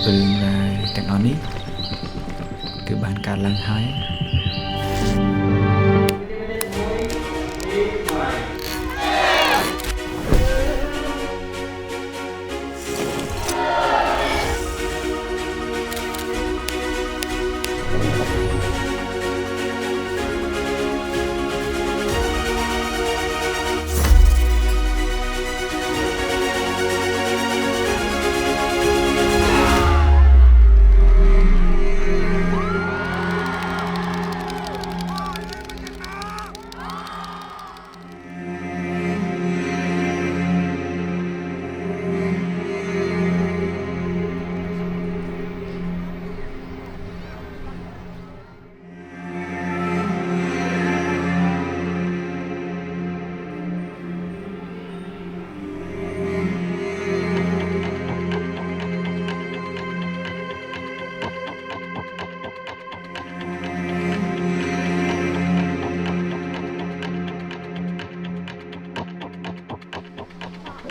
រឿងរ៉ាវទាំងអស់នេះគឺបានកើតឡើងហើយ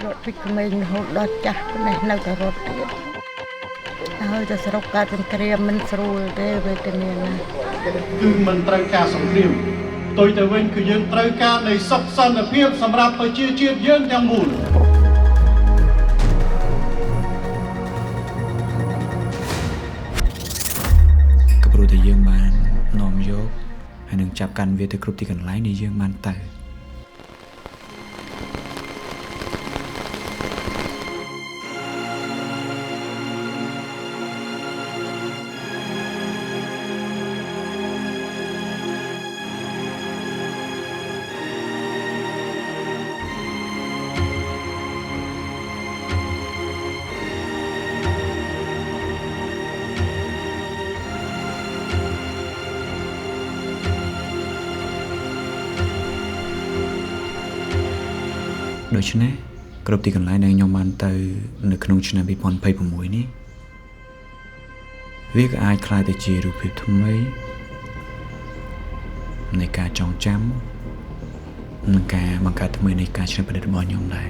រត់ពីក្មេងរហូតដល់ចាស់នេះនៅតែរត់ទៀតហើយតែស្រុកកើតសង្គ្រាមមិនស្រួលទេវេទនាណាគឺមិនត្រូវការសង្គ្រាមផ្ទុយទៅវិញគឺយើងត្រូវការនៃសុខសន្តិភាពសម្រាប់ប្រជាជាតិយើងទាំងមូលក៏ព្រោះតែយើងបាននាំយកហើយនឹងចាប់កាន់វាទៅគ្រប់ទីកន្លែងដែលយើងបានទៅដូច្នេះគ្រប់ទីកន្លែងដែលខ្ញុំបានទៅនៅក្នុងឆ្នាំ2026នេះវាក៏អាចក្លាយទៅជារូបភាពថ្មីនៃការចងចាំនិងការបង្កើតថ្មីនៃការច្នៃប្រឌិតរបស់ខ្ញុំដែរ